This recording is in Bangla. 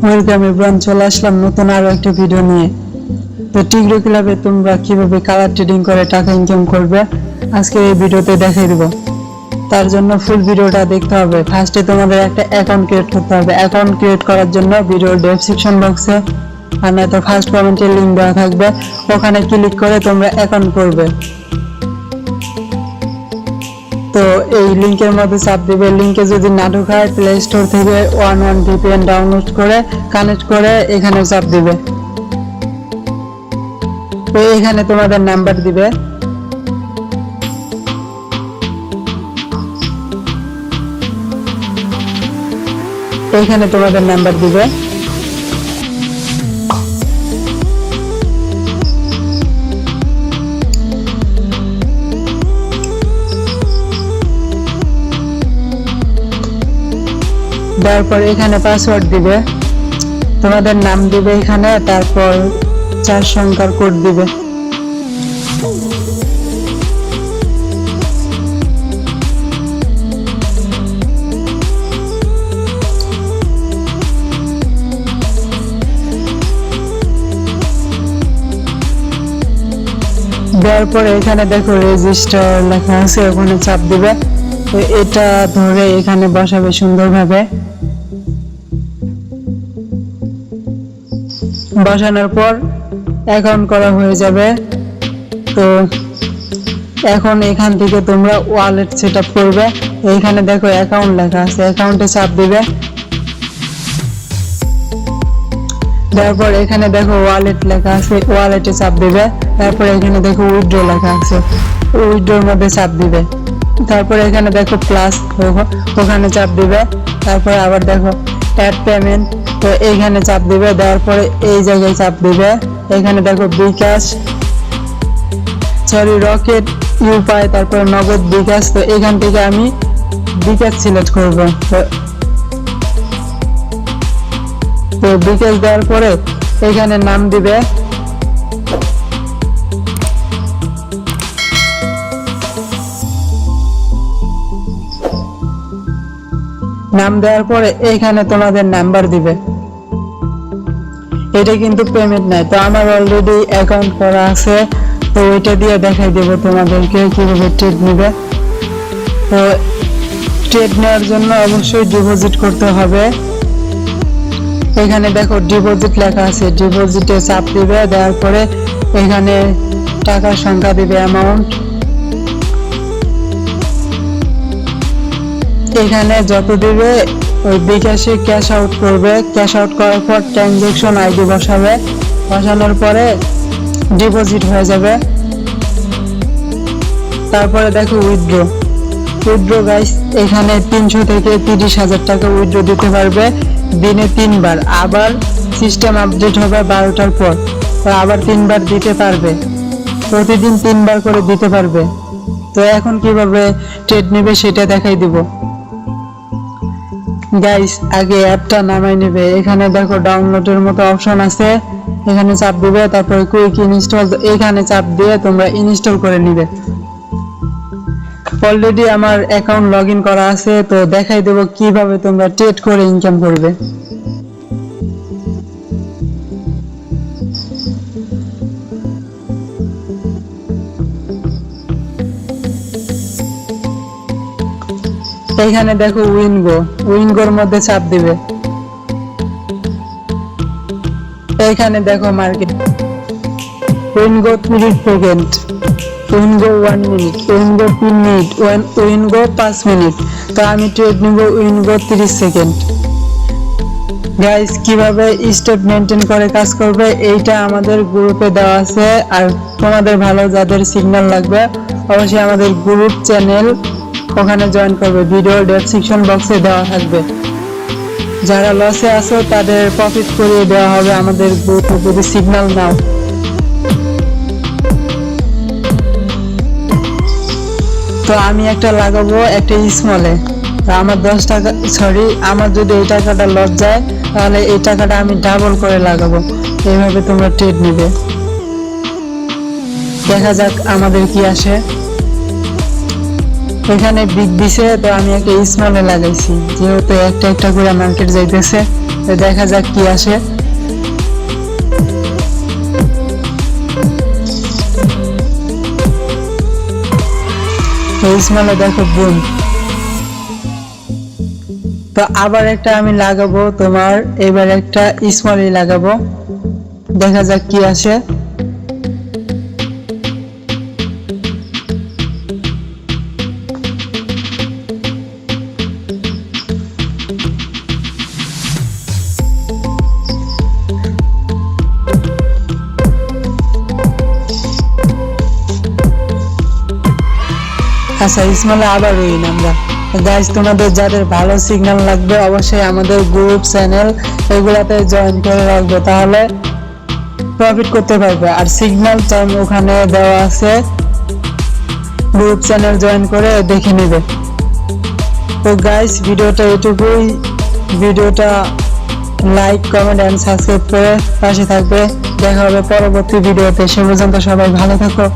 ওয়েলকাম এভরিওয়ান, চলে আসলাম নতুন আরো একটা ভিডিও নিয়ে। তো টিগ্রো ক্লাবে তোমরা কিভাবে কালার ট্রেডিং করে টাকা ইনকাম করবে আজকে এই ভিডিওতে দেখিয়ে দেব। তার জন্য ফুল ভিডিওটা দেখতে হবে। ফার্স্টে তোমাদের একটা অ্যাকাউন্ট ক্রিয়েট করতে হবে। অ্যাকাউন্ট ক্রিয়েট করার জন্য ভিডিওর ডেসক্রিপশন বক্সে আর নয়তো ফার্স্ট কমেন্টে লিঙ্ক দেওয়া থাকবে, ওখানে ক্লিক করে তোমরা অ্যাকাউন্ট করবে। তো এই লিংকের মধ্যে চাপ দিবে। লিংকে যদি না ঢোকায় প্লে স্টোর থেকে 11 VPN ডাউনলোড করে কানেক্ট করে এখানে চাপ দিবে। তো এখানে তোমাদের নাম্বার দিবে। এখানে তোমাদের নাম্বার দিবে। তারপর এখানে পাসওয়ার্ড দিবে, তোমাদের নাম দিবে এখানে, তারপর 4 সংখ্যার কোড দিবে। দেওয়ার পরে এখানে দেখো রেজিস্টার লেখা আছে, ওখানে চাপ দিবে। তো এটা ধরে এখানে বসাবে সুন্দরভাবে। বসানোর পর অ্যাকাউন্ট করা হয়ে যাবে। তো এখন এখান থেকে তোমরা ওয়ালেট সেট আপ করবে। এইখানে দেখো অ্যাকাউন্ট লেখা আছে, অ্যাকাউন্টে চাপ দিবে। তারপর এখানে দেখো ওয়ালেট লেখা আছে, ওয়ালেটে চাপ দিবে। তারপর এখানে দেখো উইথড্র লেখা আছে, উইথড্রর মধ্যে চাপ দিবে। তারপর এখানে দেখো প্লাস, ওখানে চাপ দিবে। তারপর আবার দেখো অ্যাড পেমেন্ট, তো এইখানে চাপ দিবে। দেওয়ার পরে এই জায়গায় চাপ দিবে। এখানে দেখো বিকাশ, রকেট, ইউপাই, তারপর নগদ, বিকাশ। তো এখান থেকে আমি বিকাশ সিলেক্ট করব। তো বিকাশ দেওয়ার পরে এখানে নাম দিবে। নাম দেওয়ার পরে এইখানে তোমাদের নাম্বার দিবে। এটা কিন্তু পেমেন্ট নাই, তো আমার অলরেডি অ্যাকাউন্ট করা আছে, তো ওইটা দিয়ে দেখাই দেব তোমাদেরকে কিভাবে ট্রেড নেবে। তো ট্রেড নেওয়ার জন্য অবশ্যই ডিপোজিট করতে হবে। এখানে দেখো ডিপোজিট লেখা আছে, ডিপোজিটে চাপ দিবে। দেওয়ার পরে এখানে টাকার সংখ্যা দিবে, অ্যামাউন্ট। এখানে যত দিবে ওই বিকাশে ক্যাশ আউট করবে। ক্যাশ আউট করার পর ট্রানজ্যাকশন আইডি বসাবে। বসানোর পরে ডিপোজিট হয়ে যাবে। তারপরে দেখো উইথড্র। উইথড্র গাইস, এখানে 300 থেকে 30,000 টাকা উইথড্র দিতে পারবে দিনে 3 বার। আবার সিস্টেম আপডেট হবে 12টার পর, তো আবার 3 বার দিতে পারবে। প্রতিদিন 3 বার করে দিতে পারবে। তো এখন কিভাবে ট্রেড নেবে সেটা দেখাই দিব গাইস। আগে অ্যাপটা নামাই নেবে। এখানে দেখো ডাউনলোডের মতো অপশন আছে, এখানে চাপ দিবে। তারপরে কুইক ইনস্টল, এখানে চাপ দিয়ে তোমরা ইনস্টল করে নিবে। অলরেডি আমার অ্যাকাউন্ট লগইন করা আছে, তো দেখাই দেব কিভাবে তোমরা ট্রেড করে ইনকাম করবে। এইখানে দেখো উইনগো, উইনগোর মধ্যে চাপ দিবে। এইখানে দেখো market, Wingo 30 second, Wingo 1 minute, Wingo 3 minute, Wingo 5 minute. তো আমি ট্রেড নিব উইনগো 30 সেকেন্ড। গাইস, কিভাবে স্টেপ মেনটেন করে কাজ করবে এইটা আমাদের গ্রুপে দেওয়া আছে। আর তোমাদের ভালো যাদের সিগন্যাল লাগবে অবশ্যই আমাদের গ্রুপ চ্যানেল ওখানে জয়েন করবে, ভিডিও ডেসক্রিপশন বক্সে দেওয়া থাকবে। যারা লসে আছো তাদের প্রফিট করিয়ে দেওয়া হবে আমাদের গ্রুপে যদি সিগন্যাল নাও। তো আমি একটা লাগাবো একটা স্মলে, আমার 10 টাকা, সরি, আমার যদি এই টাকাটা লস যায় তাহলে এই টাকাটা আমি ডাবল করে লাগাবো। এইভাবে তোমরা ট্রেড নিবে। দেখা যাক আমাদের কি আসে। এখানে বিগ দিছে, তো আমি একটা স্মলে লাগাইছি, যেহেতু একটা একটা করে মার্কেট যাইতেছে, তো দেখা যাক কি আসে। এই স্মলে দেখো বুম। তো আবার একটা আমি লাগাবো তোমার, এবার একটা স্মলই লাগাবো, দেখা যাক কি আসে। আচ্ছা, স্মলে আবার রইন আমরা। গাইস, তোমাদের যাদের ভালো সিগন্যাল লাগবে অবশ্যই আমাদের গ্রুপ চ্যানেল এগুলাতে জয়েন করে রাখবে, তাহলে প্রফিট করতে পারবে। আর সিগন্যাল টাইম ওখানে দেওয়া আছে, গ্রুপ চ্যানেল জয়েন করে দেখে নেবে। তো গাইস, ভিডিওটা এটুকুই। ভিডিওটা লাইক, কমেন্ট এন্ড সাবস্ক্রাইব করে পাশে থাকবে। দেখা হবে পরবর্তী ভিডিওতে। সে পর্যন্ত সবাই ভালো থাকো।